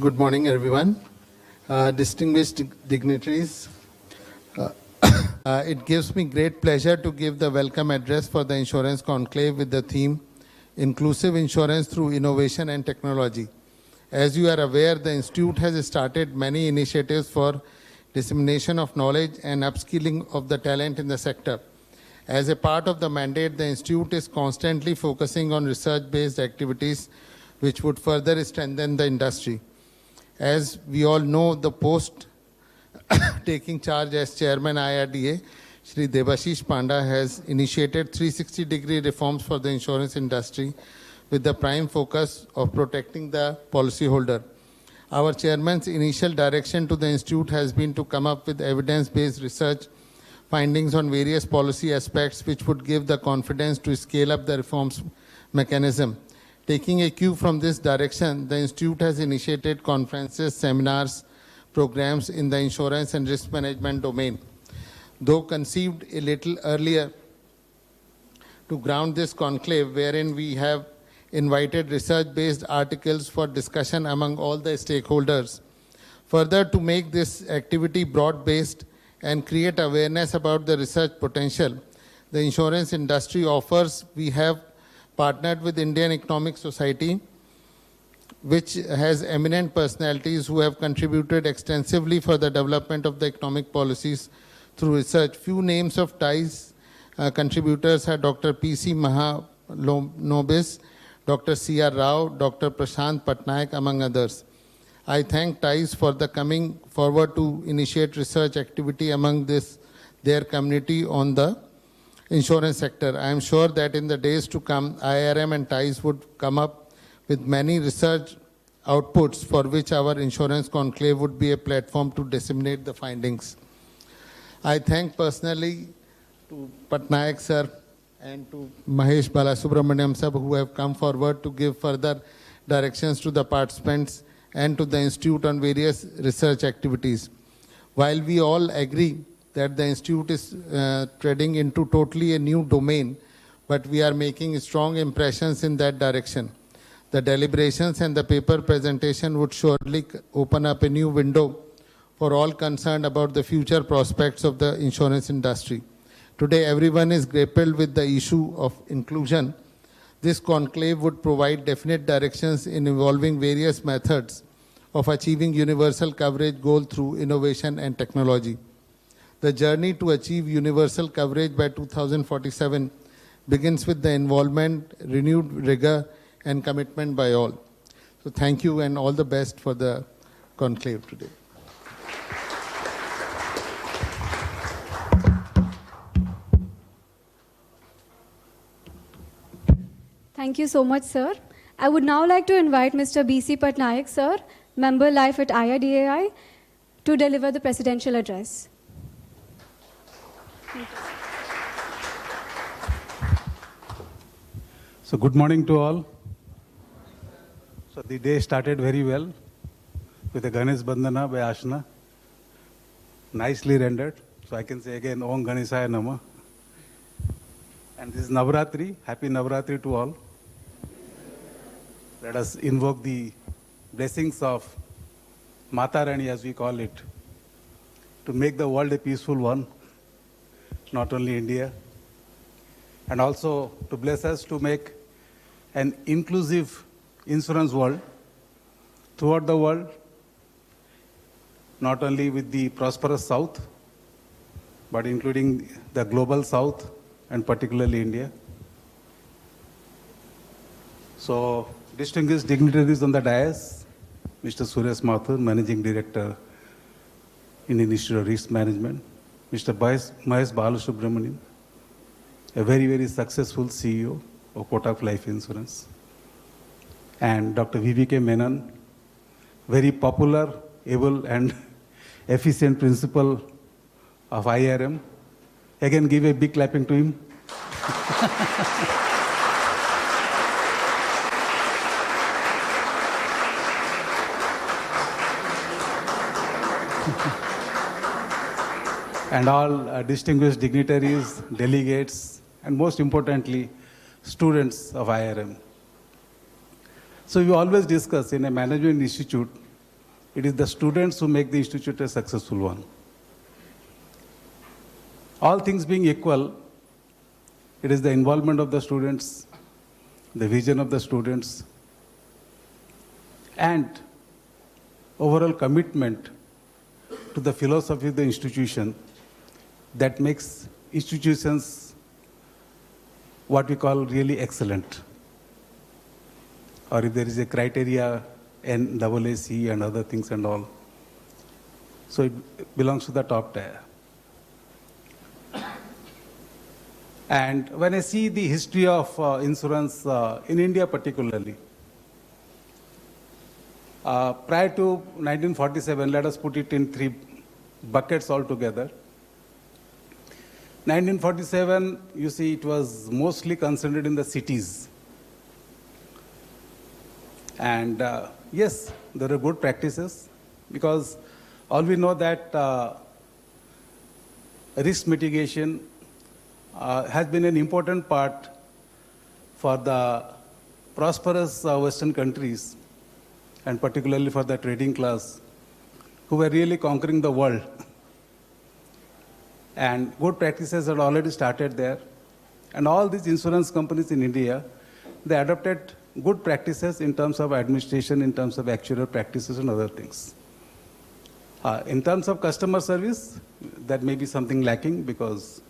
Good morning, everyone. Distinguished dignitaries, it gives me great pleasure to give the welcome address for the Insurance Conclave with the theme, Inclusive Insurance Through Innovation and Technology. As you are aware, the Institute has started many initiatives for dissemination of knowledge and upskilling of the talent in the sector. As a part of the mandate, the Institute is constantly focusing on research-based activities which would further strengthen the industry. As we all know, the post taking charge as Chairman IRDA, Shri Debashish Panda has initiated 360-degree reforms for the insurance industry with the prime focus of protecting the policyholder. Our Chairman's initial direction to the Institute has been to come up with evidence-based research findings on various policy aspects which would give the confidence to scale up the reforms mechanism. Taking a cue from this direction, the Institute has initiated conferences, seminars, programs in the insurance and risk management domain. Though conceived a little earlier to ground this conclave, wherein we have invited research-based articles for discussion among all the stakeholders. Further, to make this activity broad-based and create awareness about the research potential, the insurance industry offers, we have partnered with Indian Economic Society, which has eminent personalities who have contributed extensively for the development of the economic policies through research. Few names of TIE's contributors are Dr. P.C. Mahanobis, Dr. C.R. Rao, Dr. Prashant Patnaik, among others. I thank TIE's for the coming forward to initiate research activity among their community on the insurance sector. I am sure that in the days to come, Iirm and TIE's would come up with many research outputs for which our insurance conclave would be a platform to disseminate the findings. I thank personally to Patnaik sir and to Mahesh Balasubramaniam sir who have come forward to give further directions to the participants and to the Institute on various research activities. While we all agree that the Institute is treading into totally a new domain, but we are making strong impressions in that direction. The deliberations and the paper presentation would surely open up a new window for all concerned about the future prospects of the insurance industry. Today, everyone is grappled with the issue of inclusion. This conclave would provide definite directions in evolving various methods of achieving universal coverage goal through innovation and technology. The journey to achieve universal coverage by 2047 begins with the involvement, renewed rigor, and commitment by all. So thank you and all the best for the conclave today. Thank you so much, sir. I would now like to invite Mr. B.C. Patnaik, sir, Member Life at IRDAI, to deliver the presidential address. So good morning to all. So the day started very well with a Ganesh Bandhana by Ashna, nicely rendered. So I can say again, Om Ganeshaya Namah. And this is Navratri. Happy Navratri to all. Let us invoke the blessings of Mata Rani, as we call it, to make the world a peaceful one, not only India, and also to bless us to make an inclusive insurance world throughout the world, not only with the prosperous South, but including the global South and particularly India. So, distinguished dignitaries on the dais, Mr. Suresh Mathur, Managing Director, Indian Institute of Risk Management, Mr. Mahesh Balasubramaniam, a very, very successful CEO of Kotak Life Insurance, and Dr. V.V.K. Menon, very popular, able and efficient principal of Iirm. Again, give a big clapping to him. And all distinguished dignitaries, delegates, and most importantly, students of Iirm. So we always discuss in a management institute It is the students who make the institute a successful one. All things being equal, it is the involvement of the students, the vision of the students, and overall commitment to the philosophy of the institution that makes institutions what we call really excellent. Or if there is a criteria, NAAC and other things and all. So it belongs to the top tier. And when I see the history of insurance in India particularly, prior to 1947, let us put it in three buckets altogether. 1947, you see, it was mostly concentrated in the cities. And yes, there are good practices, because all we know that risk mitigation has been an important part for the prosperous Western countries, and particularly for the trading class, who were really conquering the world. And good practices had already started there. And all these insurance companies in India, they adopted good practices in terms of administration, in terms of actuarial practices and other things. In terms of customer service, that may be something lacking, because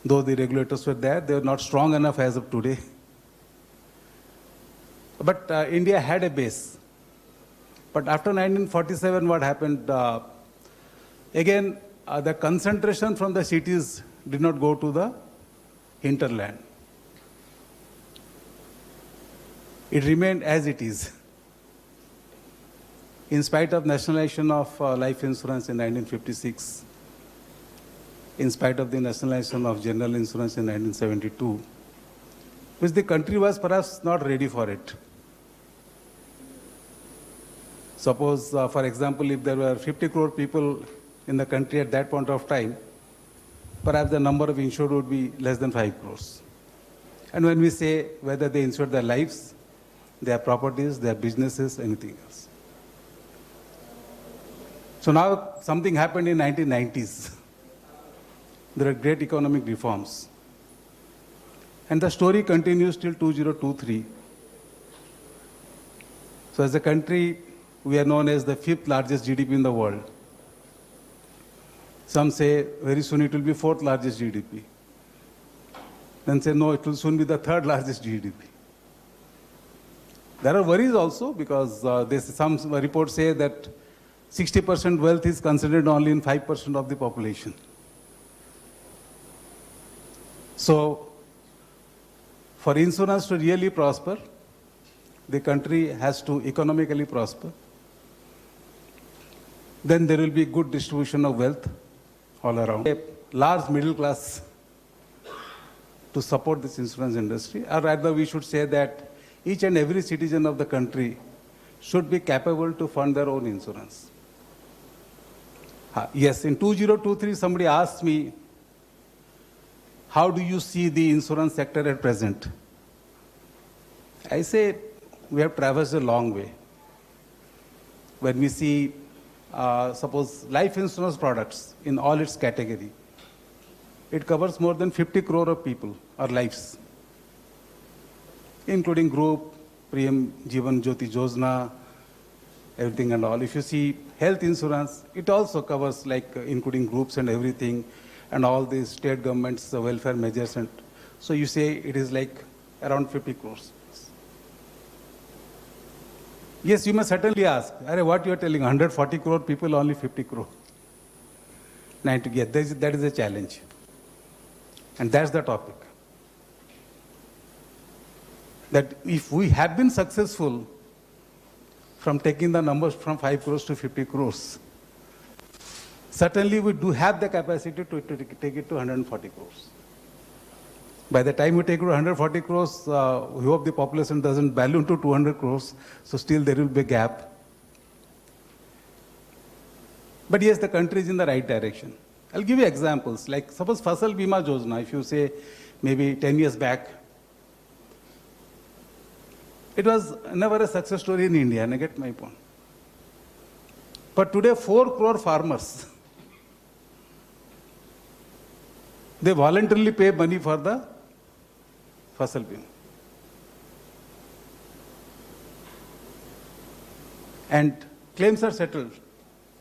though the regulators were there, they were not strong enough as of today. But India had a base. But after 1947, what happened? Again, the concentration from the cities did not go to the hinterland. It remained as it is. In spite of nationalization of life insurance in 1956, in spite of the nationalization of general insurance in 1972, which the country was perhaps not ready for it. Suppose, for example, if there were 50 crore people in the country at that point of time, perhaps the number of insured would be less than 5 crores. And when we say whether they insured their lives, their properties, their businesses, anything else. So now something happened in 1990s. There are great economic reforms. And the story continues till 2023. So as a country, we are known as the 5th largest GDP in the world. Some say very soon it will be 4th largest GDP. Then say no, it will soon be the 3rd largest GDP. There are worries also, because some reports say that 60% wealth is concentrated only in 5% of the population. So, for insurance to really prosper, the country has to economically prosper. Then there will be good distribution of wealth all around. A large middle class to support this insurance industry, or rather we should say that each and every citizen of the country should be capable to fund their own insurance. Yes, in 2023, somebody asked me, how do you see the insurance sector at present? I say, we have traversed a long way. When we see, suppose, life insurance products in all its category, it covers more than 50 crore of people or lives, including group, Prem, Jeevan Jyoti Yojana, everything and all. If you see health insurance, it also covers, like including groups and everything, and all these state governments, welfare measures. And so you say it is like around 50 crores. Yes, you must certainly ask, what you are telling, 140 crore people, only 50 crore. 90, yeah, that is a challenge. And that's the topic. That if we have been successful from taking the numbers from 5 crores to 50 crores, certainly we do have the capacity to take it to 140 crores. By the time we take it to 140 crores, we hope the population doesn't balloon to 200 crores, so still there will be a gap. But yes, the country is in the right direction. I'll give you examples. Like suppose Fasal Bima Yojana, if you say maybe 10 years back, it was never a success story in India, and I get my point. For today, 4 crore farmers, they voluntarily pay money for the Fasal Bima. And claims are settled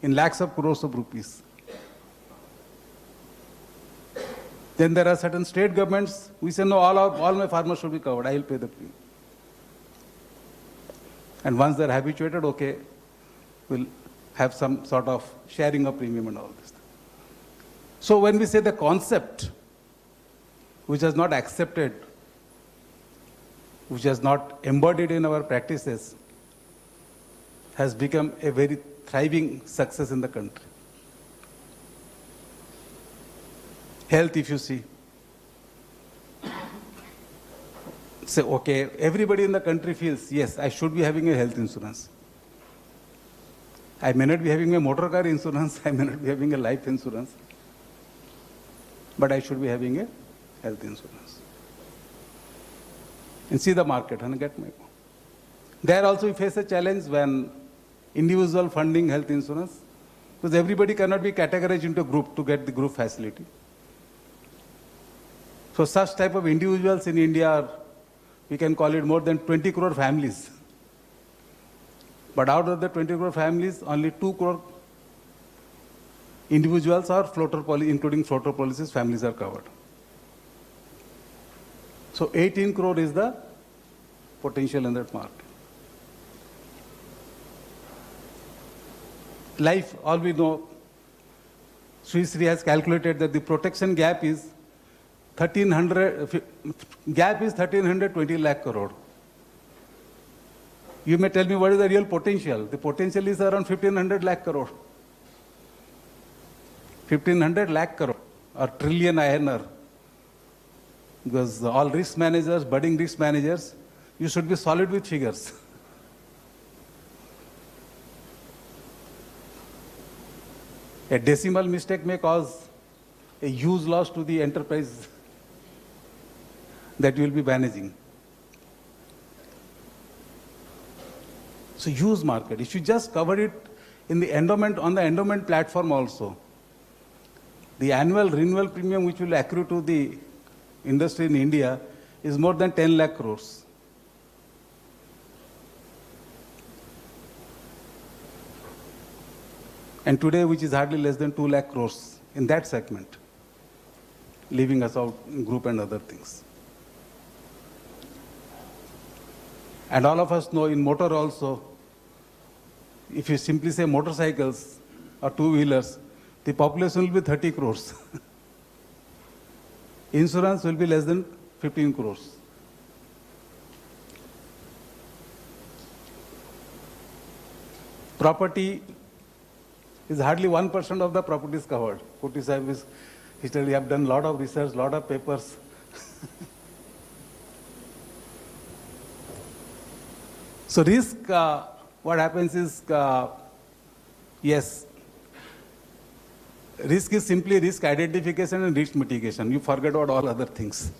in lakhs of crores of rupees. Then there are certain state governments, we say, no, all my farmers should be covered, I will pay the premium. And once they're habituated, okay, we'll have some sort of sharing of premium and all this. So when we say the concept, which is not accepted, which is not embodied in our practices, has become a very thriving success in the country. Health, if you see, say, okay, everybody in the country feels, yes, I should be having a health insurance. I may not be having a motor car insurance, I may not be having a life insurance, but I should be having a health insurance. And see the market, and get my point. There also we face a challenge when individual funding health insurance, because everybody cannot be categorized into a group to get the group facility. So such type of individuals in India are, we can call it more than 20 crore families. But out of the 20 crore families, only 2 crore individuals are floater policy, including floater policies, families are covered. So 18 crore is the potential in that market. Life, all we know, Swiss Re has calculated that the protection gap is 1320 lakh crore. You may tell me what is the real potential. The potential is around 1500 lakh crore. 1500 lakh crore or trillion INR. Because all risk managers, budding risk managers, you should be solid with figures. A decimal mistake may cause a huge loss to the enterprise that you will be managing. So huge market. If you just cover it in the endowment, on the endowment platform also, the annual renewal premium which will accrue to the industry in India is more than 10 lakh crores. And today, which is hardly less than 2 lakh crores in that segment, leaving us out in group and other things. And all of us know in motor also, if you simply say motorcycles or two-wheelers, the population will be 30 crores. Insurance will be less than 15 crores. Property is hardly 1% of the properties covered. Koti Sahib is, we have done a lot of research, lot of papers. So risk, what happens is, yes, risk is simply risk identification and risk mitigation. You forget about all other things.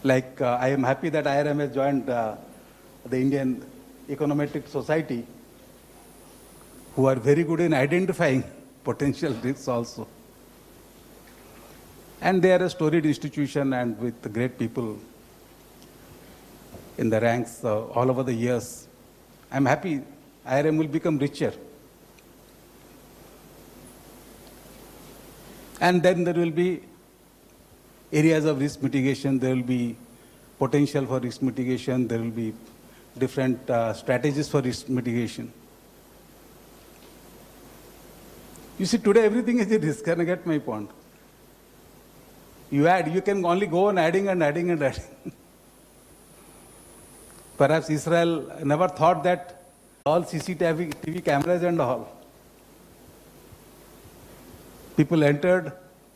Like, I am happy that Iirm has joined the Indian Econometric Society, who are very good in identifying potential risks also. And they are a storied institution and with great people in the ranks all over the years. I'm happy Iirm will become richer. And then there will be areas of risk mitigation, there will be potential for risk mitigation, there will be different strategies for risk mitigation. You see, today everything is a risk. Can I get my point? You add, you can only go on adding and adding and adding. Perhaps Israel never thought that all CCTV cameras and all. People entered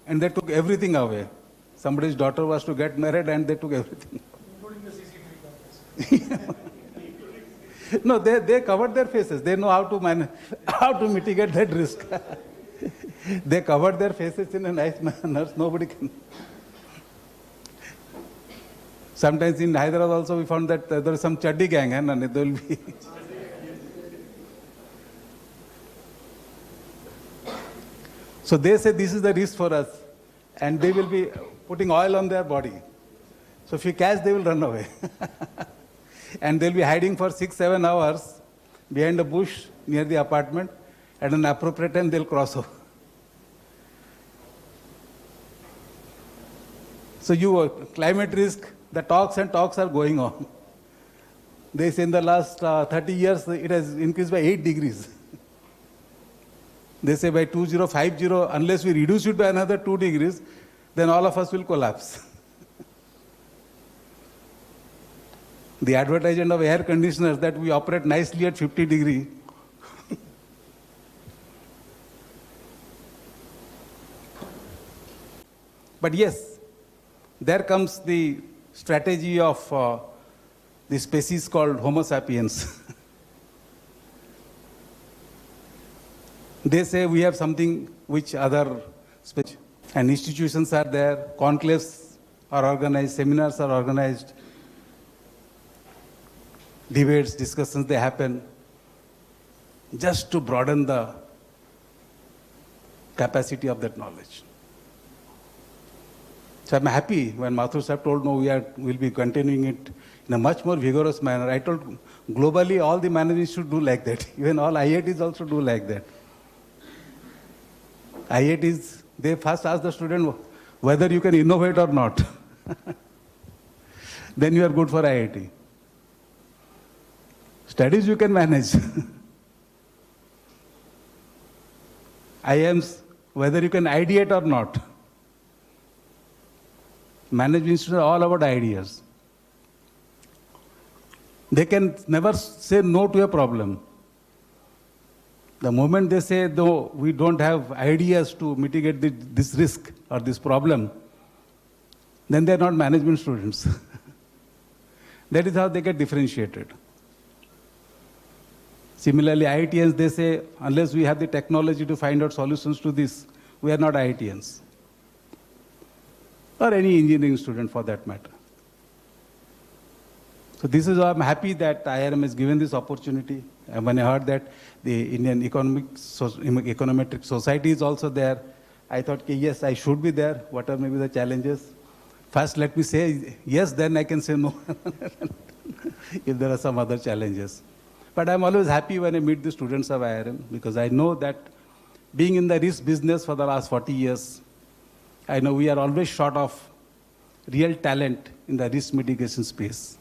and they took everything away. Somebody's daughter was to get married and they took everything. Including the CCTV cameras. No, they covered their faces. They know how to mitigate that risk. They covered their faces in a nice manner. Nobody can. Sometimes in Hyderabad also we found that there is some chaddi gang, and there will be. So they say this is the risk for us, and they will be putting oil on their body. So if you catch, they will run away. And they'll be hiding for 6-7 hours behind a bush near the apartment. At an appropriate time, they'll cross over. So climate risk, the talks and talks are going on. They say in the last 30 years, it has increased by 8 degrees. They say by 2050, unless we reduce it by another 2 degrees, then all of us will collapse. The advertisement of air conditioners that we operate nicely at 50 degrees. But yes, there comes the strategy of the species called Homo sapiens. They say we have something which other species and institutions are there, conclaves are organized, seminars are organized, debates, discussions, they happen just to broaden the capacity of that knowledge. So I'm happy when Mathur Sahib told, no, we'll be continuing it in a much more vigorous manner. I told, globally, all the managers should do like that. Even all IITs also do like that. IITs, they first ask the student whether you can innovate or not. Then you are good for IIT. Studies you can manage. IIMs, whether you can ideate or not. Management institutions are all about ideas. They can never say no to a problem. The moment they say, though, we don't have ideas to mitigate this risk or this problem, then they're not management students. That is how they get differentiated. Similarly, IITians, they say, unless we have the technology to find out solutions to this, we are not IITians. Or any engineering student for that matter. So this is why I'm happy that Iirm has given this opportunity. And when I heard that the Indian Econometric Society is also there, I thought, yes, I should be there, whatever may be the challenges. First, let me say yes, then I can say no, if there are some other challenges. But I'm always happy when I meet the students of Iirm, because I know that being in the risk business for the last 40 years, I know we are always short of real talent in the risk mitigation space.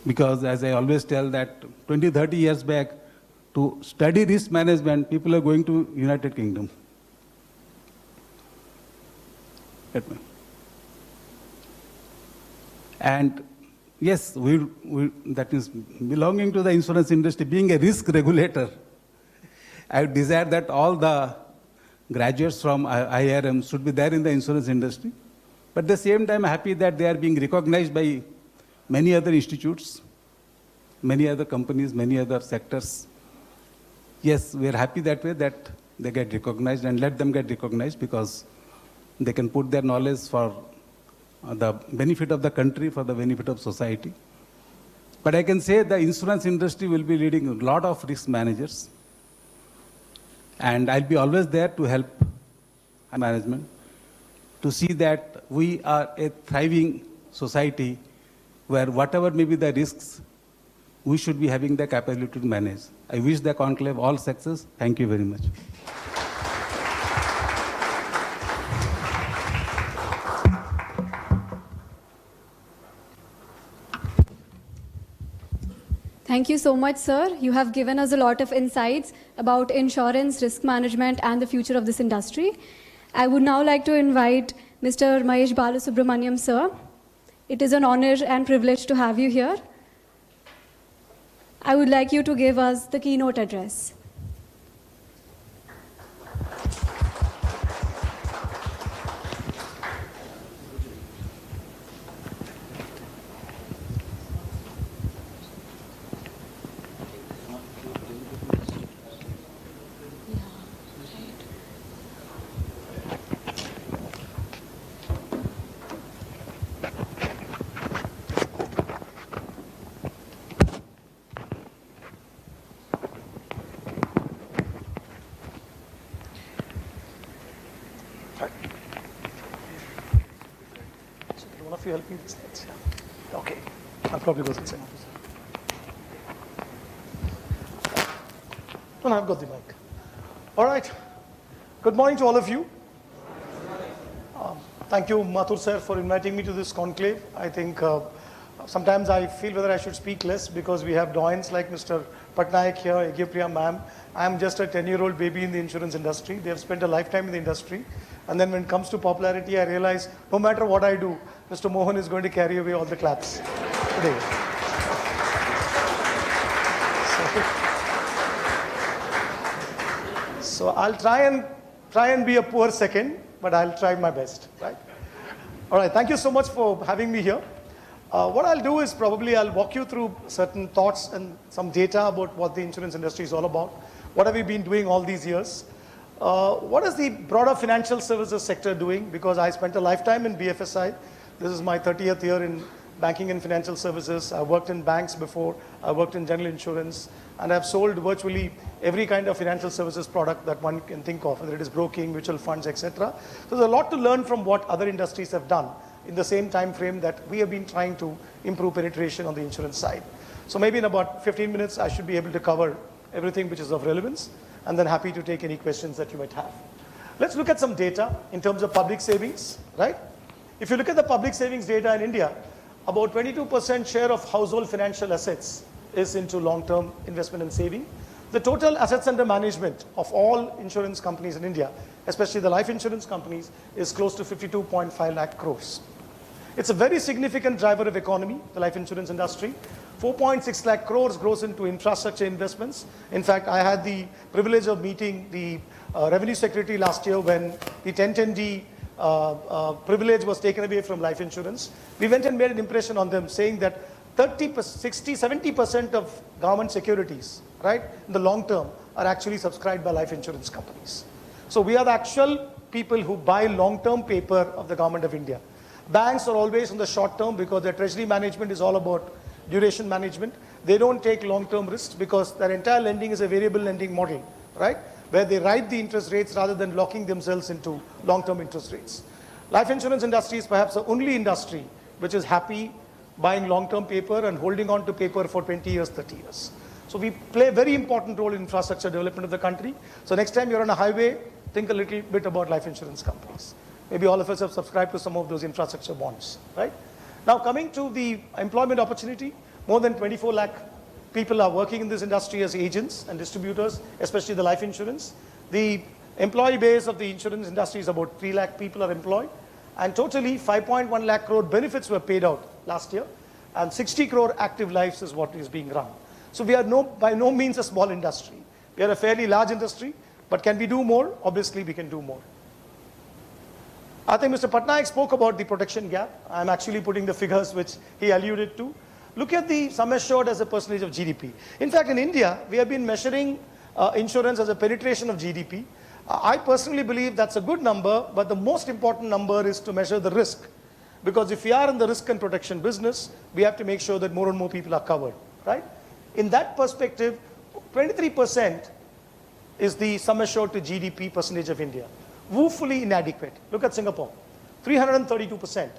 Because as I always tell that 20, 30 years back, to study risk management, people are going to United Kingdom. And yes, that is belonging to the insurance industry, being a risk regulator, I desire that all the graduates from Iirm should be there in the insurance industry. But at the same time, I'm happy that they are being recognized by many other institutes, many other companies, many other sectors. Yes, we are happy that way that they get recognized, and let them get recognized, because they can put their knowledge for the benefit of the country, for the benefit of society. But I can say the insurance industry will be leading a lot of risk managers. And I'll be always there to help management to see that we are a thriving society where whatever may be the risks, we should be having the capability to manage. I wish the conclave all success. Thank you very much. Thank you so much, sir. You have given us a lot of insights about insurance, risk management, and the future of this industry. I would now like to invite Mr. Mahesh Balasubramaniam, sir. It is an honor and privilege to have you here. I would like you to give us the keynote address. you help me with the slides. Yeah. Okay. I'll probably go to the same. No, I've got the mic. All right. Good morning to all of you. Thank you, Mathur sir, for inviting me to this conclave. I think sometimes I feel whether I should speak less because we have doyens like Mr. Patnaik here, Egipriya ma'am. I'm just a 10-year-old baby in the insurance industry. They have spent a lifetime in the industry. And then when it comes to popularity, I realize no matter what I do, Mr. Mohan is going to carry away all the claps today. So I'll try and be a poor second, but I'll try my best, right? All right, thank you so much for having me here. What I'll do is probably I'll walk you through certain thoughts and some data about what the insurance industry is all about. What have we been doing all these years? What is the broader financial services sector doing? Because I spent a lifetime in BFSI. This is my 30th year in banking and financial services. I worked in banks before. I worked in general insurance. And I've sold virtually every kind of financial services product that one can think of, whether it is broking, mutual funds, etc. So there's a lot to learn from what other industries have done in the same time frame that we have been trying to improve penetration on the insurance side. So maybe in about 15 minutes, I should be able to cover everything which is of relevance, and then happy to take any questions that you might have. Let's look at some data in terms of public savings, right? If you look at the public savings data in India, about 22% share of household financial assets is into long-term investment and saving. The total assets under management of all insurance companies in India, especially the life insurance companies, is close to 52.5 lakh crores. It's a very significant driver of economy, the life insurance industry. 4.6 lakh crores goes into infrastructure investments. In fact, I had the privilege of meeting the Revenue Secretary last year when the 1010D privilege was taken away from life insurance. We went and made an impression on them saying that 70% of government securities, right, in the long term are actually subscribed by life insurance companies. So we are the actual people who buy long-term paper of the government of India. Banks are always in the short term because their treasury management is all about duration management. They don't take long-term risks because their entire lending is a variable lending model, right, where they ride the interest rates rather than locking themselves into long-term interest rates. Life insurance industry is perhaps the only industry which is happy buying long-term paper and holding on to paper for 20 years, 30 years. So we play a very important role in infrastructure development of the country. So next time you're on a highway, think a little bit about life insurance companies. Maybe all of us have subscribed to some of those infrastructure bonds, right? Now coming to the employment opportunity, more than 24 lakh people are working in this industry as agents and distributors, especially the life insurance. The employee base of the insurance industry is about 3 lakh people are employed. And totally 5.1 lakh crore benefits were paid out last year. And 60 crore active lives is what is being run. So we are by no means a small industry. We are a fairly large industry, but can we do more? Obviously, we can do more. I think Mr. Patnaik spoke about the protection gap. I'm actually putting the figures which he alluded to. Look at the sum assured as a percentage of GDP. In fact, in India, we have been measuring insurance as a penetration of GDP. I personally believe that's a good number, but the most important number is to measure the risk. Because if we are in the risk and protection business, we have to make sure that more and more people are covered, right? In that perspective, 23% is the sum assured to GDP percentage of India. Woefully inadequate. Look at Singapore, 332%.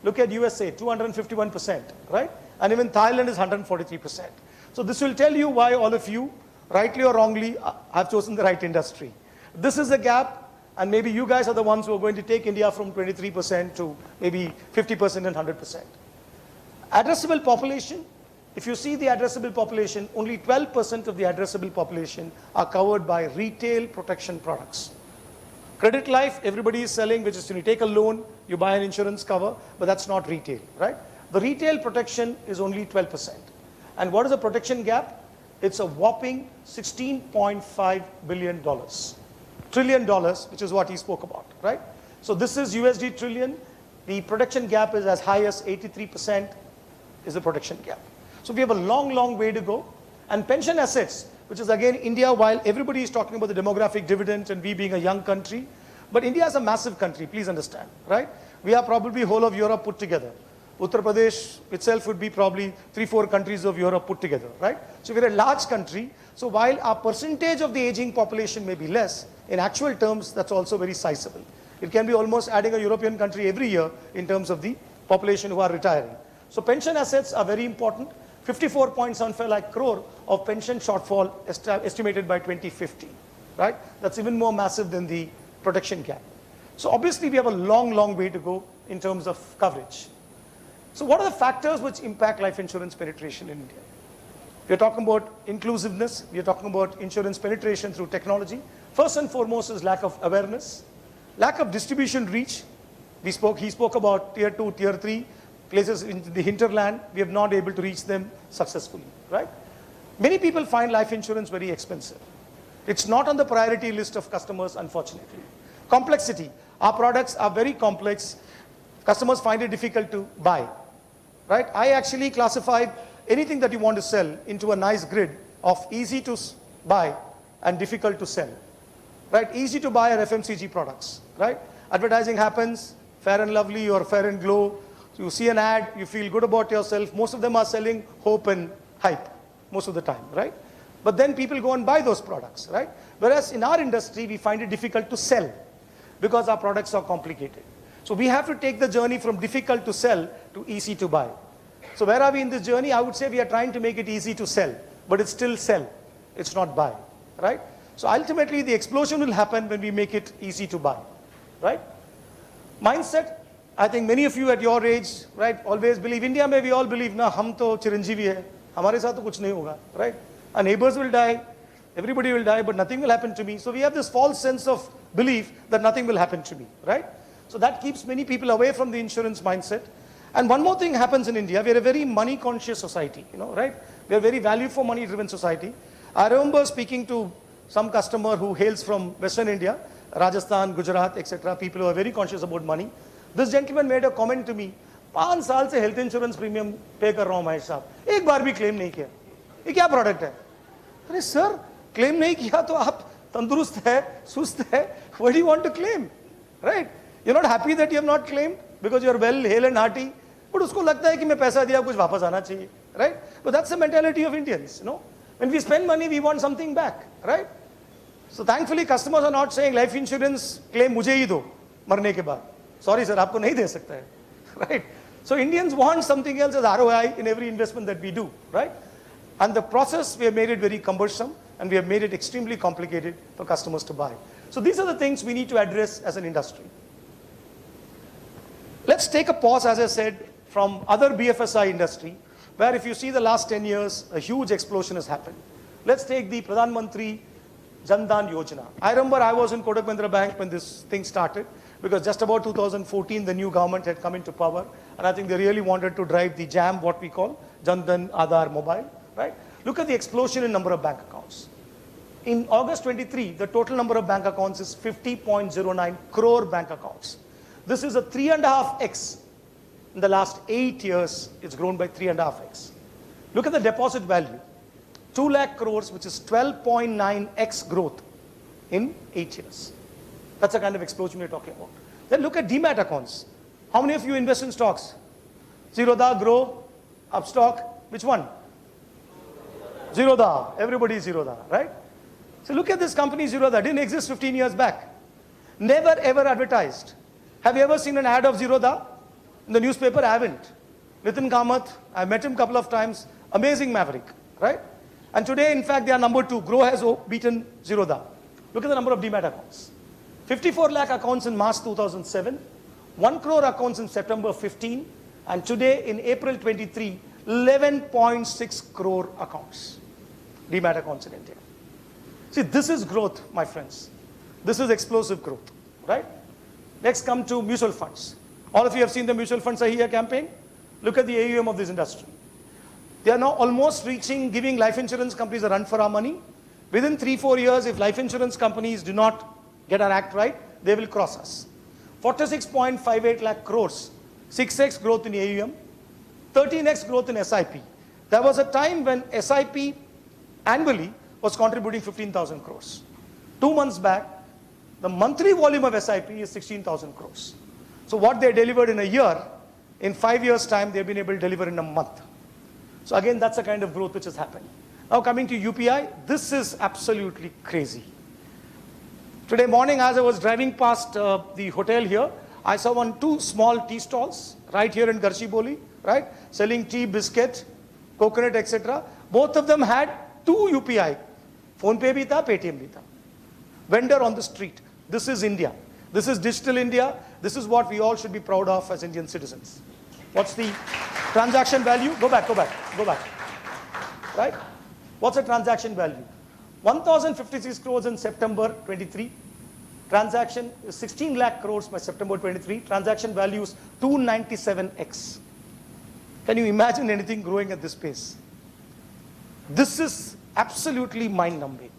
Look at USA, 251%, right? And even Thailand is 143%. So this will tell you why all of you, rightly or wrongly, have chosen the right industry. This is a gap, and maybe you guys are the ones who are going to take India from 23% to maybe 50% and 100%. Addressable population, if you see the addressable population, only 12% of the addressable population are covered by retail protection products. Credit life, everybody is selling, which is when you take a loan, you buy an insurance cover, but that's not retail, right? The retail protection is only 12%. And what is the protection gap? It's a whopping $16.5 billion. Trillion dollars, which is what he spoke about, right? So this is USD trillion. The protection gap is as high as 83% is the protection gap. So we have a long, long way to go. And pension assets, which is again India, while everybody is talking about the demographic dividend and we being a young country, but India is a massive country, please understand, right? We are probably whole of Europe put together. Uttar Pradesh itself would be probably 3-4 countries of Europe put together, right? So we're a large country. So while our percentage of the aging population may be less, in actual terms, that's also very sizable. It can be almost adding a European country every year in terms of the population who are retiring. So pension assets are very important. 54.75 lakh crore of pension shortfall estimated by 2050, right? That's even more massive than the protection gap. So obviously we have a long, long way to go in terms of coverage. So what are the factors which impact life insurance penetration in India? We are talking about inclusiveness. We are talking about insurance penetration through technology. First and foremost is lack of awareness, lack of distribution reach. He spoke about tier 2, tier 3 places in the hinterland. We have not able to reach them successfully, right? Many people find life insurance very expensive. It's not on the priority list of customers, unfortunately. Complexity. Our products are very complex. Customers find it difficult to buy, right? I actually classified anything that you want to sell into a nice grid of easy to buy and difficult to sell, right? Easy to buy are FMCG products, right? Advertising happens, Fair and Lovely or Fair and Glow. You see an ad, you feel good about yourself. Most of them are selling hope and hype most of the time, right? But then people go and buy those products, right? Whereas in our industry, we find it difficult to sell because our products are complicated. So we have to take the journey from difficult to sell to easy to buy. So where are we in this journey? I would say we are trying to make it easy to sell, but it's still sell. It's not buy, right? So ultimately, the explosion will happen when we make it easy to buy, right? Mindset. I think many of you at your age, right, always believe, India mein we all believe, na, hum to chiranjeevi hai, hamare saath to kuch nahi hoga, right? Our neighbors will die, everybody will die, but nothing will happen to me. So we have this false sense of belief that nothing will happen to me, right? So that keeps many people away from the insurance mindset. And one more thing happens in India, we are a very money conscious society, right? We are a very value for money driven society. I remember speaking to some customer who hails from Western India, Rajasthan, Gujarat, etc., people who are very conscious about money. This gentleman made a comment to me, 5 साल से health insurance premium pay कर रहा हूँ महेश साहब, एक बार भी claim नहीं किया, ये क्या product है? अरे sir, claim नहीं किया तो आप तंदुरुस्त है, सुस्त है, what do you want to claim, right? You're not happy that you have not claimed because you're well, hale and hearty, but उसको लगता है कि मैं पैसा दिया कुछ वापस आना चाहिए, right? But that's the mentality of Indians, When we spend money, we want something back, right? So thankfully, customers are not saying life insurance claim मुझे ही दो मरने के बाद. Sorry sir, आपको नहीं दे सकता है, right? So Indians want something else as ROI in every investment that we do, right? And the process, we have made it very cumbersome and we have made it extremely complicated for customers to buy. So these are the things we need to address as an industry. Let's take a pause, as I said, from other BFSI industry, where if you see the last 10 years, a huge explosion has happened. Let's take the Pradhan Mantri Jan Dhan Yojana. I remember I was in Kotak Mahindra Bank when this thing started, because just about 2014, the new government had come into power, and I think they really wanted to drive the JAM, what we call Jan Dhan Aadhaar Mobile, right? Look at the explosion in number of bank accounts. In August 23, the total number of bank accounts is 50.09 crore bank accounts. This is a 3.5x. In the last 8 years, it's grown by 3.5x. Look at the deposit value. 2 lakh crores, which is 12.9x growth in 8 years. That's the kind of explosion we're talking about. Then look at demat accounts. How many of you invest in stocks? Zerodha, Grow, Upstock, which one? Zerodha. Everybody is Zerodha, right? So look at this company Zerodha. Didn't exist 15 years back. Never ever advertised. Have you ever seen an ad of Zerodha in the newspaper? I haven't. Nitin Kamath, I met him a couple of times. Amazing maverick, right? And today, in fact, they are number 2. Grow has beaten Zerodha. Look at the number of demat accounts. 54 lakh accounts in March 2007, 1 crore accounts in September 15, and today in April 23, 11.6 crore accounts, demat accounts in India. See, this is growth, my friends. This is explosive growth, right? Next, come to mutual funds. All of you have seen the Mutual Funds Are Here campaign. Look at the AUM of this industry. They are now almost reaching, giving life insurance companies a run for our money. Within 3-4 years, if life insurance companies do not get our act right, they will cross us. 46.58 lakh crores, 6x growth in AUM, 13x growth in SIP. There was a time when SIP annually was contributing 15,000 crores. 2 months back, the monthly volume of SIP is 16,000 crores. So what they delivered in a year, in 5 years' time, they've been able to deliver in a month. So again, that's the kind of growth which has happened. Now coming to UPI, this is absolutely crazy. Today morning, as I was driving past the hotel here, I saw 2 small tea stalls, right here in Garchiboli, right? Selling tea, biscuit, coconut, etc. Both of them had 2 UPI. PhonePe bhi tha, Paytm bhi tha. Vendor on the street. This is India. This is digital India. This is what we all should be proud of as Indian citizens. What's the transaction value? Go back. Right? What's the transaction value? 1,056 crores in September 23. Transaction is 16 lakh crores by September 23. Transaction value is 297x. Can you imagine anything growing at this pace? This is absolutely mind-numbing.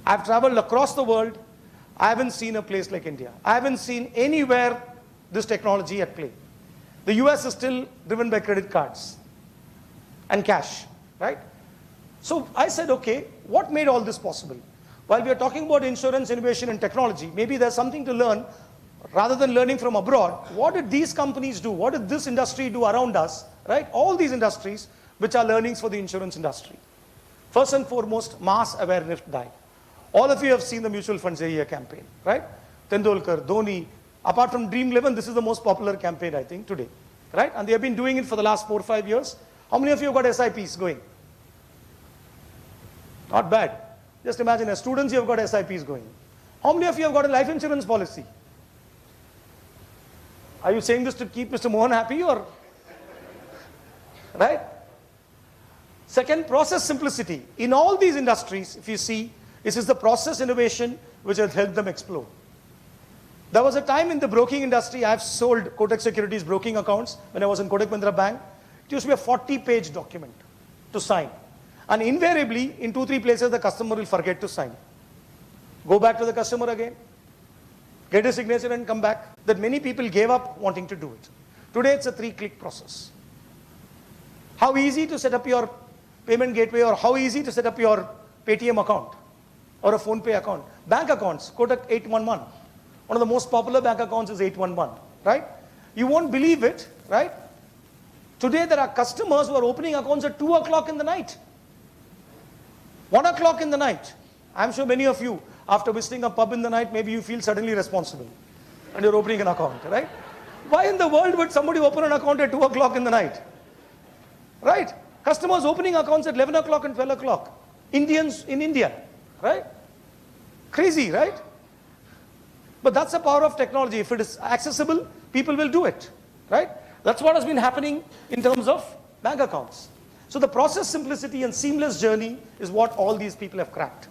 I've traveled across the world. I haven't seen a place like India. I haven't seen anywhere this technology at play. The US is still driven by credit cards and cash, right? So I said, okay, what made all this possible? While we are talking about insurance, innovation, and technology, maybe there's something to learn. Rather than learning from abroad, what did these companies do? What did this industry do around us, right? All these industries, which are learnings for the insurance industry. First and foremost, mass awareness drive. All of you have seen the mutual funds a year campaign, right? Tendulkar, Dhoni. Apart from Dream 11, this is the most popular campaign, I think, today, right? And they have been doing it for the last 4 or 5 years. How many of you have got SIPs going? Not bad. Just imagine, as students, you have got SIPs going. How many of you have got a life insurance policy? Are you saying this to keep Mr. Mohan happy, or? Right? Second, process simplicity. In all these industries, if you see, this is the process innovation which has helped them explode. There was a time in the broking industry, I've sold Kotak Securities broking accounts when I was in Kotak Mahindra Bank. It used to be a 40-page document to sign. And invariably, in 2-3 places, the customer will forget to sign. Go back to the customer again, get a signature and come back. That many people gave up wanting to do it. Today, it's a 3-click process. How easy to set up your payment gateway, or how easy to set up your Paytm account or a PhonePe account. Bank accounts, Kotak 811. One of the most popular bank accounts is 811, right? You won't believe it, right? Today, there are customers who are opening accounts at 2 o'clock in the night. 1 o'clock in the night. I'm sure many of you, after visiting a pub in the night, maybe you feel suddenly responsible and you're opening an account, right? Why in the world would somebody open an account at 2 o'clock in the night? Right? Customers opening accounts at 11 o'clock and 12 o'clock. Indians in India, right? Crazy, right? But that's the power of technology. If it is accessible, people will do it, right? That's what has been happening in terms of bank accounts. So the process simplicity and seamless journey is what all these people have cracked.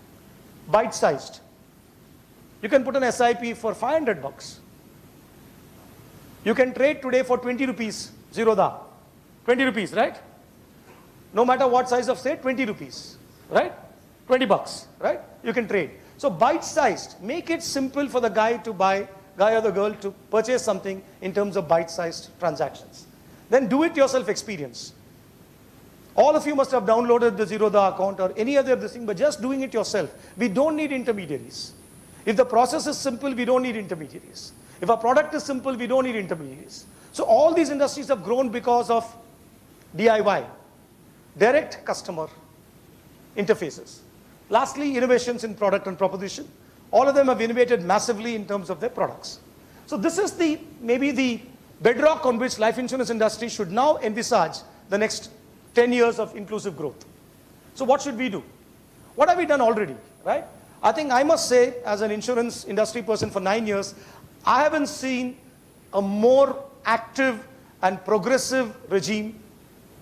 Bite-sized. You can put an SIP for 500 bucks. You can trade today for 20 rupees, Zerodha. 20 rupees, right? No matter what size of say, 20 rupees, right? 20 bucks, right? You can trade. So bite-sized, make it simple for the guy to buy, guy or the girl to purchase something in terms of bite-sized transactions. Then do it yourself experience. All of you must have downloaded the Zerodha account or any other this thing, but just doing it yourself. We don't need intermediaries. If the process is simple, we don't need intermediaries. If a product is simple, we don't need intermediaries. So all these industries have grown because of DIY, direct customer interfaces. Lastly, innovations in product and proposition. All of them have innovated massively in terms of their products. So this is maybe the bedrock on which life insurance industry should now envisage the next 10 years of inclusive growth. So what should we do? What have we done already, right? I think I must say, as an insurance industry person for 9 years, I haven't seen a more active and progressive regime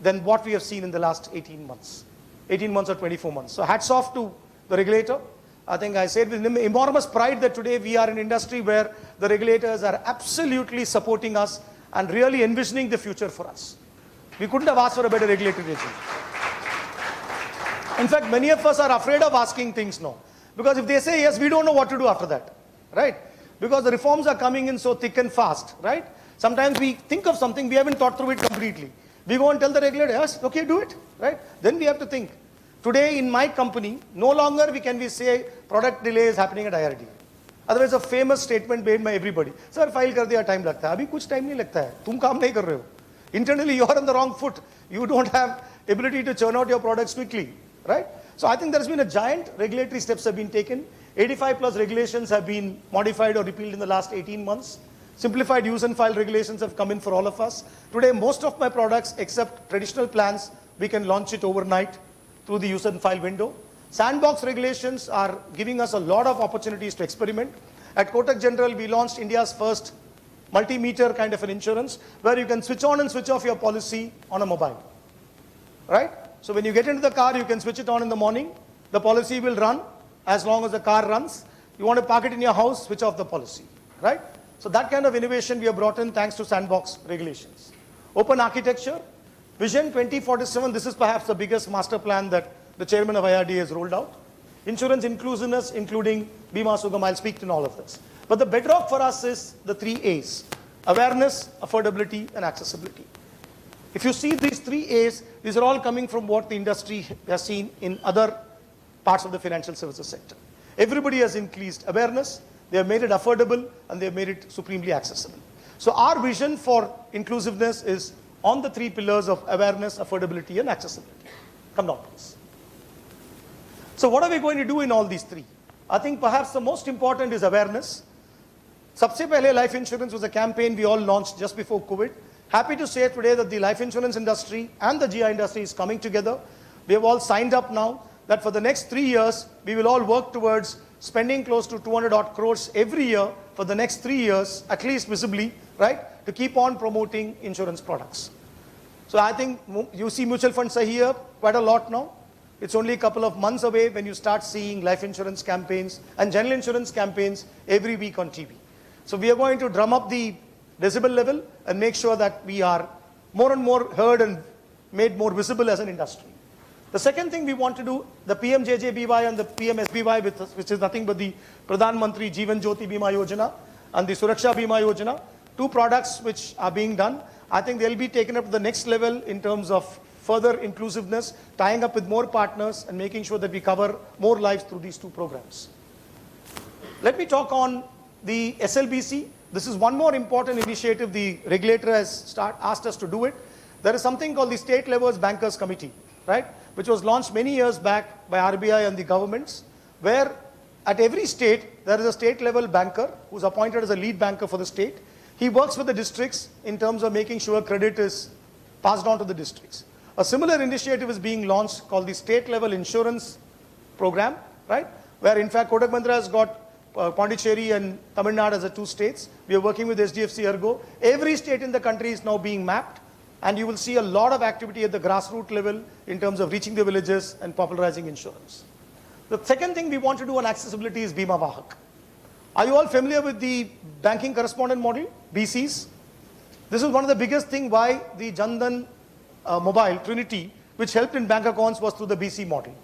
than what we have seen in the last 18 months. 18 months or 24 months. So hats off to the regulator. I think I said with enormous pride that today we are an industry where the regulators are absolutely supporting us and really envisioning the future for us. We couldn't have asked for a better regulatory regime. In fact, many of us are afraid of asking things now. Because if they say yes, we don't know what to do after that, right? Because the reforms are coming in so thick and fast, right? Sometimes we think of something, we haven't thought through it completely. We go and tell the regulator, yes, okay, do it, right? Then we have to think. Today in my company, no longer can we say product delay is happening at IRD. Otherwise, a famous statement made by everybody. Sir, file kar diya, time lagta hai. Abhi kuch time nahi lagta hai. Tum kaam nahi kar rahe ho. Internally, you are on the wrong foot. You don't have ability to churn out your products quickly, right? So I think there has been a giant regulatory steps have been taken. 85 plus regulations have been modified or repealed in the last 18 months. Simplified use and file regulations have come in for all of us. Today, most of my products, except traditional plans, we can launch it overnight through the use and file window. Sandbox regulations are giving us a lot of opportunities to experiment. At Kotak General, we launched India's first multimeter kind of an insurance where you can switch on and switch off your policy on a mobile. Right? So when you get into the car, you can switch it on in the morning. The policy will run as long as the car runs. You want to park it in your house, switch off the policy. Right? So that kind of innovation we have brought in thanks to sandbox regulations. Open architecture, Vision 2047, this is perhaps the biggest master plan that the chairman of IRDA has rolled out. Insurance inclusiveness, including Bima Sugam, I'll speak to all of this. But the bedrock for us is the 3 A's, awareness, affordability, and accessibility. If you see these 3 A's, these are all coming from what the industry has seen in other parts of the financial services sector. Everybody has increased awareness, they have made it affordable, and they have made it supremely accessible. So our vision for inclusiveness is on the 3 pillars of awareness, affordability, and accessibility. Come down, please. So what are we going to do in all these 3? I think perhaps the most important is awareness. Sabse Pehle Life Insurance was a campaign we all launched just before COVID. Happy to say today that the life insurance industry and the GI industry is coming together. We have all signed up now that for the next 3 years, we will all work towards spending close to 200 odd crores every year for the next 3 years, at least visibly, right, to keep on promoting insurance products. So I think you see mutual funds are here quite a lot now. It's only a couple of months away when you start seeing life insurance campaigns and general insurance campaigns every week on TV. So we are going to drum up the decibel level and make sure that we are more and more heard and made more visible as an industry. The second thing we want to do, the PMJJBY and the PMSBY, which is nothing but the Pradhan Mantri Jeevan Jyoti Bima Yojana and the Suraksha Bima Yojana, 2 products which are being done. I think they'll be taken up to the next level in terms of further inclusiveness, tying up with more partners and making sure that we cover more lives through these 2 programs. Let me talk on the SLBC. This is one more important initiative the regulator has asked us to do it. There is something called the State Levels Bankers Committee, right, which was launched many years back by RBI and the governments, where at every state there is a state level banker who's appointed as a lead banker for the state. He works with the districts in terms of making sure credit is passed on to the districts. A similar initiative is being launched called the State Level Insurance Program, right, where in fact Kotak Mahindra has got Pondicherry and Tamil Nadu as the 2 states. We are working with SDFC Ergo. Every state in the country is now being mapped, and you will see a lot of activity at the grassroots level in terms of reaching the villages and popularizing insurance. The second thing we want to do on accessibility is Bima Vahak. Are you all familiar with the banking correspondent model, BCs? This is one of the biggest things why the Jandan mobile, Trinity, which helped in bank accounts, was through the BC model.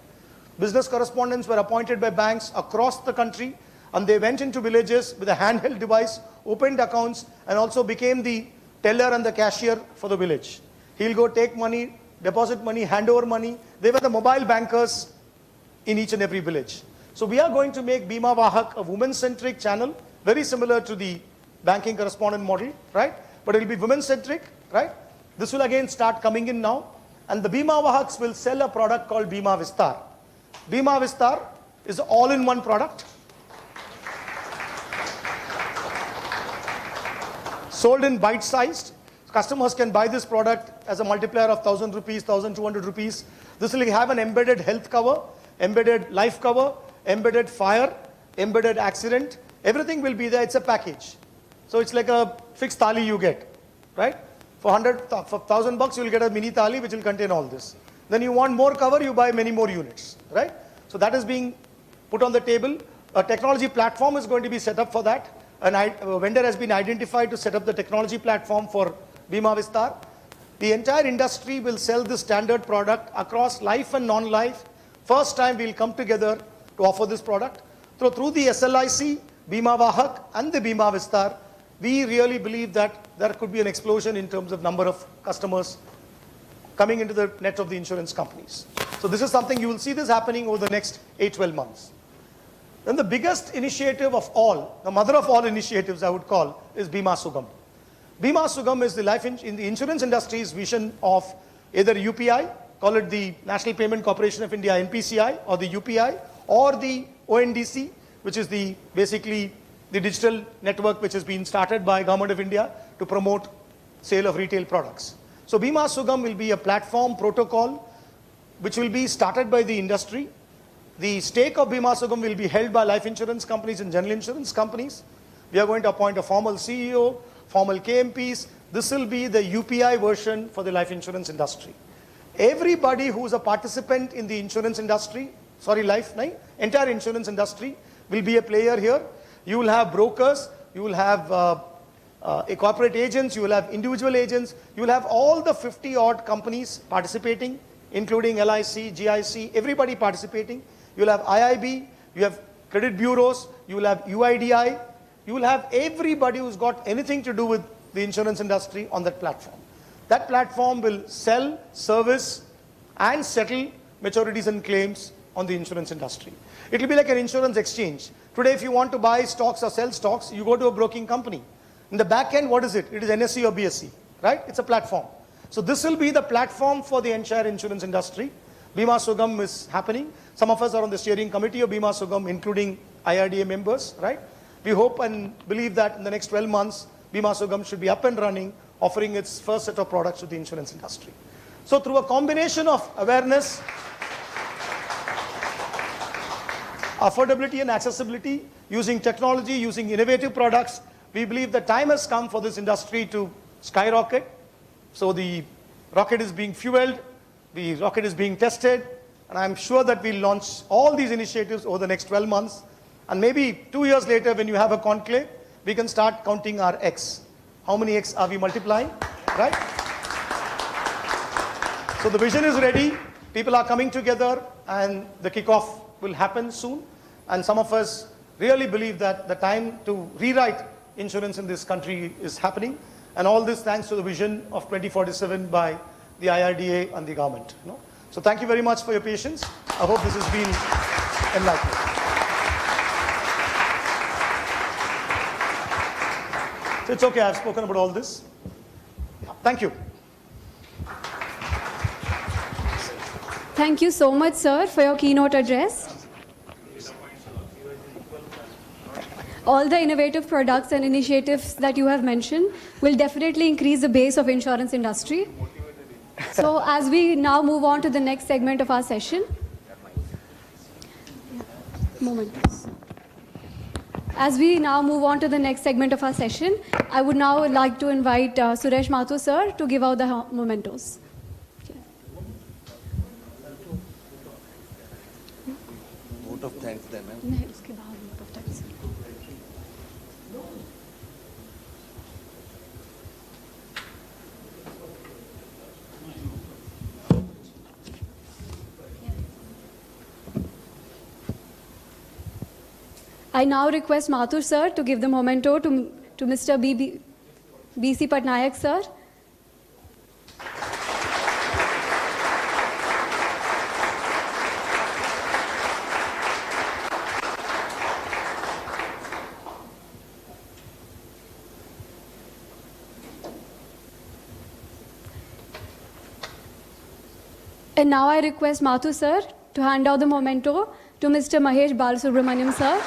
Business correspondents were appointed by banks across the country, and they went into villages with a handheld device, opened accounts, and also became the teller and the cashier for the village. He'll go take money, deposit money, hand over money. They were the mobile bankers in each and every village. So we are going to make Bima Vahak a women-centric channel, very similar to the banking correspondent model, right? But it will be women-centric, right? This will again start coming in now. And the Bima Vahaks will sell a product called Bima Vistar. Bima Vistar is an all-in-one product. Sold in bite-sized. Customers can buy this product as a multiplier of 1,000 rupees, 1,200 rupees. This will have an embedded health cover, embedded life cover, embedded fire, embedded accident. Everything will be there. It's a package. So it's like a fixed thali you get, right? For 1,000 bucks, you'll get a mini thali which will contain all this. Then you want more cover, you buy many more units, right? So that is being put on the table. A technology platform is going to be set up for that. A vendor has been identified to set up the technology platform for Bima Vistar. The entire industry will sell this standard product across life and non-life. First time we'll come together to offer this product. So through the SLIC, Bima Vahak and the Bima Vistar, we really believe that there could be an explosion in terms of number of customers coming into the net of the insurance companies. So this is something you will see this happening over the next 8-12 months. Then the biggest initiative of all, the mother of all initiatives I would call, is Bima Sugam. Bima Sugam is in the insurance industry's vision of either UPI, call it the National Payment Corporation of India, NPCI, or the UPI, or the ONDC, which is basically the digital network which has been started by Government of India to promote sale of retail products. So Bima Sugam will be a platform protocol which will be started by the industry. The stake of Bima Sugam will be held by life insurance companies and general insurance companies. We are going to appoint a formal CEO, formal KMPs. This will be the UPI version for the life insurance industry. Everybody who is a participant in the insurance industry, entire insurance industry will be a player here. You will have brokers, you will have corporate agents, you will have individual agents, you will have all the 50 odd companies participating, including LIC, GIC, everybody participating. You will have IIB, you have credit bureaus, you will have UIDI, you will have everybody who's got anything to do with the insurance industry on that platform. That platform will sell, service, and settle maturities and claims on the insurance industry. It will be like an insurance exchange. Today, if you want to buy stocks or sell stocks, you go to a broking company. In the back end, what is it? It is NSE or BSE, right? It's a platform. So this will be the platform for the entire insurance industry. Bima Sugam is happening. Some of us are on the steering committee of Bima Sugam, including IRDA members, right? We hope and believe that in the next 12 months, Bima Sugam should be up and running, offering its first set of products to the insurance industry. So through a combination of awareness, affordability and accessibility, using technology, using innovative products, we believe the time has come for this industry to skyrocket. So the rocket is being fueled, the rocket is being tested, and I'm sure that we'll launch all these initiatives over the next 12 months. And maybe 2 years later, when you have a conclave, we can start counting our X. How many X are we multiplying, right? So the vision is ready, people are coming together, and the kickoff will happen soon. And some of us really believe that the time to rewrite insurance in this country is happening. And all this thanks to the vision of 2047 by the IRDA and the government. So thank you very much for your patience. I hope this has been enlightening. So it's okay, I've spoken about all this. Yeah, thank you. Thank you so much, sir, for your keynote address. All the innovative products and initiatives that you have mentioned will definitely increase the base of insurance industry. So as we now move on to the next segment of our session. Moment, please. As we now move on to the next segment of our session, I would now like to invite Suresh Mathur, sir, to give out the mementos. Vote of thanks then. नहीं, उसके बाद vote of thanks. I now request Mathur sir to give the memento to Mr. B.C. Patnaik sir. And now I request Mathur sir to hand out the memento to Mr. Mahesh Balasubramaniam sir.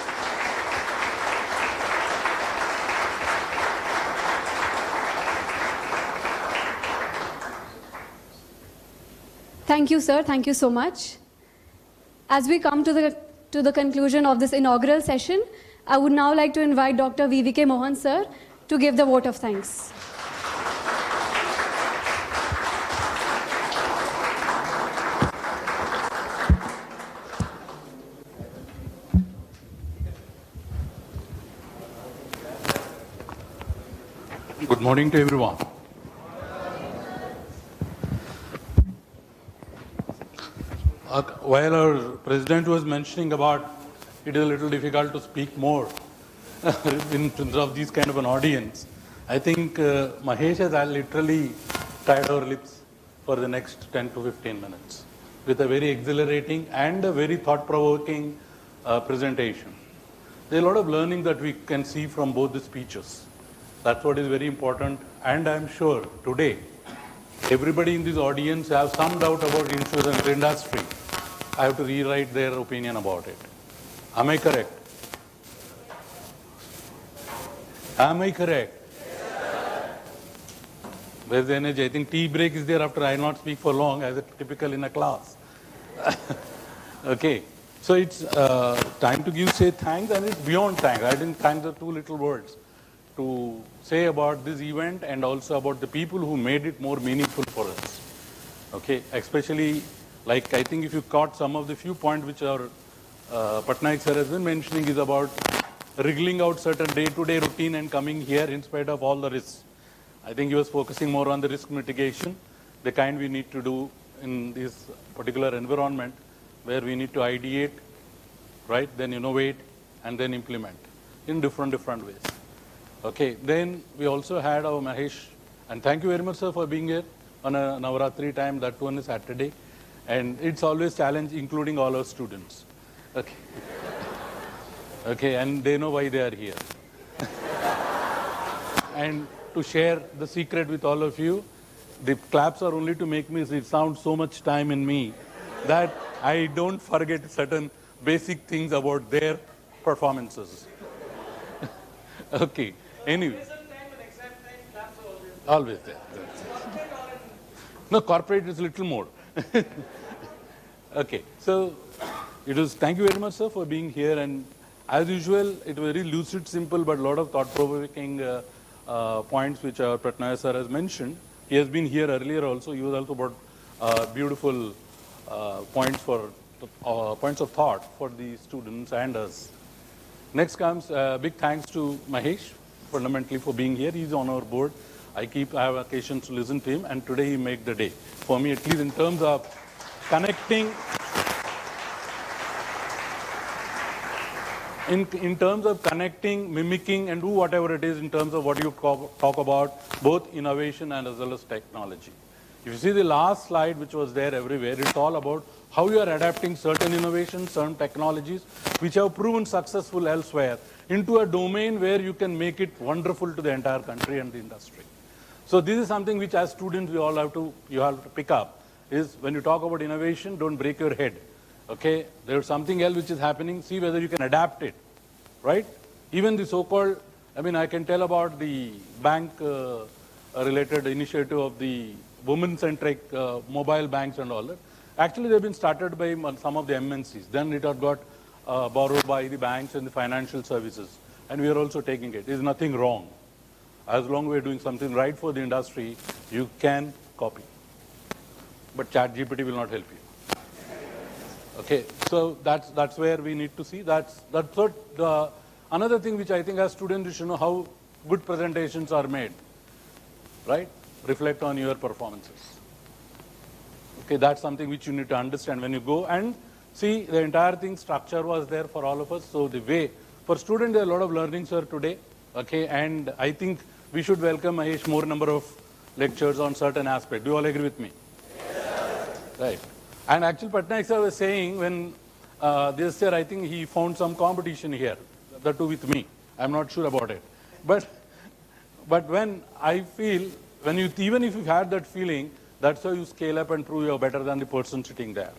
Thank you, sir. Thank you so much. As we come to the conclusion of this inaugural session, I would now like to invite Dr. V.V.K. Mohan, sir, to give the vote of thanks. Good morning to everyone. While our president was mentioning about it is a little difficult to speak more in terms of this kind of an audience, I think Mahesh has literally tied our lips for the next 10 to 15 minutes with a very exhilarating and a very thought-provoking presentation. There is a lot of learning that we can see from both the speeches. That's what is very important, and I'm sure today everybody in this audience has some doubt about insurance industry. I have to rewrite their opinion about it. Am I correct? Am I correct? Where's the energy? I think tea break is there after I not speak for long, as is typical in a class. Okay. So it's time to say thanks, and it's beyond thanks. I didn't thank the two little words to say about this event and also about the people who made it more meaningful for us. Okay, especially like I think if you caught some of the few points which our Patnaik sir has been mentioning is about wriggling out certain day-to-day routine and coming here in spite of all the risks. I think he was focusing more on the risk mitigation, the kind we need to do in this particular environment where we need to ideate, right, then innovate and then implement in different ways. Okay, then we also had our Mahesh, and thank you very much sir for being here on a Navaratri time, that one is Saturday, and it's always challenge including all our students. Okay. Okay, and they know why they are here. And to share the secret with all of you, the claps are only to make me sound so much time in me that I don't forget certain basic things about their performances. Okay, anyway. Always there. No, corporate is a little more. Okay, so it was, thank you very much sir for being here, and as usual, it was very lucid, simple, but a lot of thought-provoking points which our Patnaik sir has mentioned. He has been here earlier also. He was also brought beautiful points of thought for the students and us. Next comes big thanks to Mahesh, fundamentally for being here. He's on our board. I have occasions to listen to him, and today he made the day for me, at least in terms of connecting. In terms of connecting, mimicking, and do whatever it is in terms of what you talk about, both innovation and as well as technology. If you see the last slide, which was there everywhere, it's all about how you are adapting certain innovations, certain technologies, which have proven successful elsewhere, into a domain where you can make it wonderful to the entire country and the industry. So this is something which as students you have to pick up, is when you talk about innovation, don't break your head. Okay, there's something else which is happening, see whether you can adapt it, right? Even the so-called, I mean, I can tell about the bank-related initiative of the women-centric mobile banks and all that. Actually, they've been started by some of the MNCs. Then it had got borrowed by the banks and the financial services. And we are also taking it. There's nothing wrong. As long as we're doing something right for the industry, you can copy. But ChatGPT will not help you. Okay, so that's where we need to see. That's what another thing which I think as students you should know how good presentations are made, right? Reflect on your performances. Okay, that's something which you need to understand when you go and see the entire thing. Structure was there for all of us. So the way for students there are a lot of learnings here today. Okay, and I think we should welcome Mahesh more number of lectures on certain aspects. Do you all agree with me? Yes. Right. And actually, Patnaik sir was saying when this year, I think he found some competition here, that too with me. I'm not sure about it. But when I feel, even if you've had that feeling, that's how you scale up and prove you're better than the person sitting there.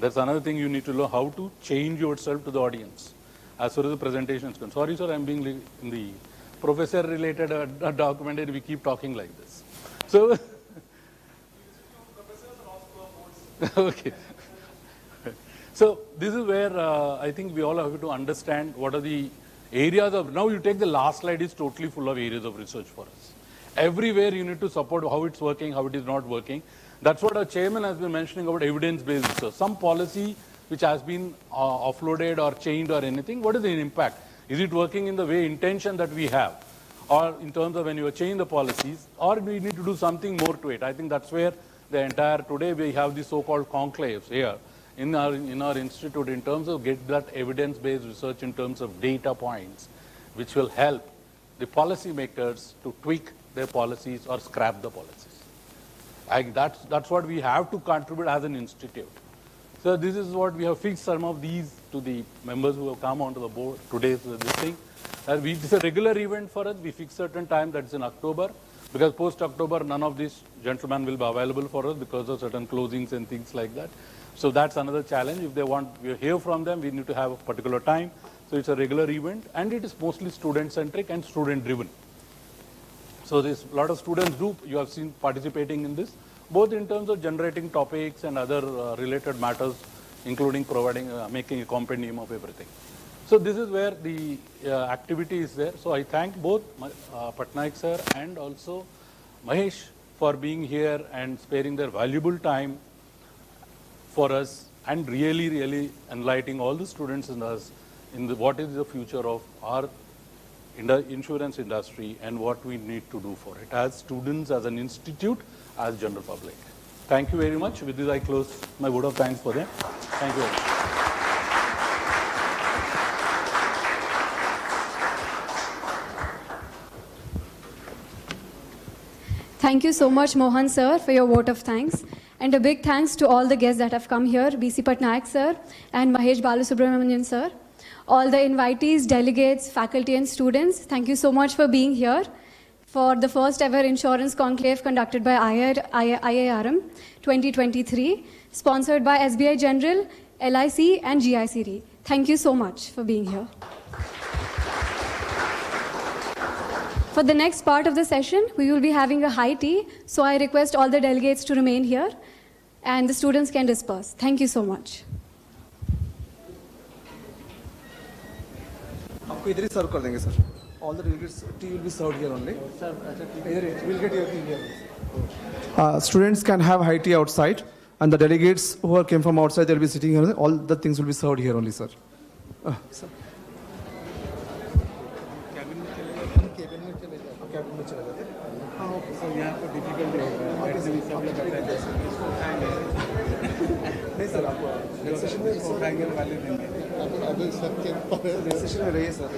That's another thing you need to know, how to change yourself to the audience as far as the presentation is concerned. Sorry, sir, I'm being in the professor-related document, and we keep talking like this. So. Okay. So this is where I think we all have to understand what are the areas of, now you take the last slide is totally full of areas of research for us. Everywhere you need to support how it's working, how it is not working. That's what our chairman has been mentioning about evidence-based research. Some policy which has been offloaded or changed or anything, what is the impact? Is it working in the way intention that we have? Or in terms of when you change the policies, or we need to do something more to it. I think that's where the entire, today we have the so-called conclaves here in our institute in terms of get that evidence-based research in terms of data points, which will help the policy makers to tweak their policies or scrap the policies. That's what we have to contribute as an institute. So this is what we have fixed some of these to the members who have come onto the board today. So this thing, it's a regular event for us. We fix certain time, that's in October. Because post-October, none of these gentlemen will be available for us because of certain closings and things like that. So that's another challenge. If they want, we hear from them, we need to have a particular time. So So it's a regular event, and it is mostly student-centric and student-driven. So there's a lot of students you have seen participating in this, both in terms of generating topics and other related matters, including providing, making a compendium of everything. So this is where the activity is there. So I thank both Patnaik sir and also Mahesh for being here and sparing their valuable time for us and really, really enlightening all the students in us in what is the future of our insurance industry and what we need to do for it as students, as an institute, as general public. Thank you very much. With this, I close my vote of thanks for them. Thank you very much. Thank you so much, Mohan sir, for your vote of thanks. And a big thanks to all the guests that have come here, B.C. Patnaik sir and Mahesh Balasubramanian sir. All the invitees, delegates, faculty and students, thank you so much for being here for the first ever insurance conclave conducted by Iirm 2023, sponsored by SBI General, LIC and GIC Re. Thank you so much for being here. For the next part of the session, we will be having a high tea, so I request all the delegates to remain here and the students can disperse. Thank you so much. आपको इधर ही सर्व कर देंगे sir. All the delegates tea will be served here only. Sir, we'll get your tea here. Students can have high tea outside, and the delegates who came from outside, they'll be sitting here. All the things will be served here only, sir. Sir. Cabin में चले जाते हैं. हाँ okay sir, यहाँ पर difficulty होगा. नहीं sir, आपको नेक्स्ट सेशन में उठाएंगे वाले देंगे. अभी सर के नेक्स्ट सेशन में रहिए सर.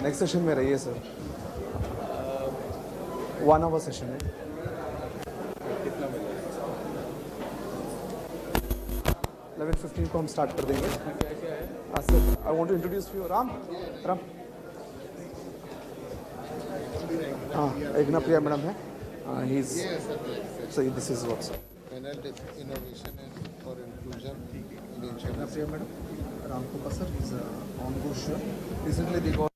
नेक्स्ट सेशन में रहिए सर. 1 hour सेशन है. कितना बजे? 11:15 को हम स्टार्ट कर देंगे. Sir, I want to introduce you Ram. Igna Priya madam hai. He's so this is what sir. Panel innovation and for inclusion in insurance. Igna Priya madam. Ram Kumar sir is on course. Recently they got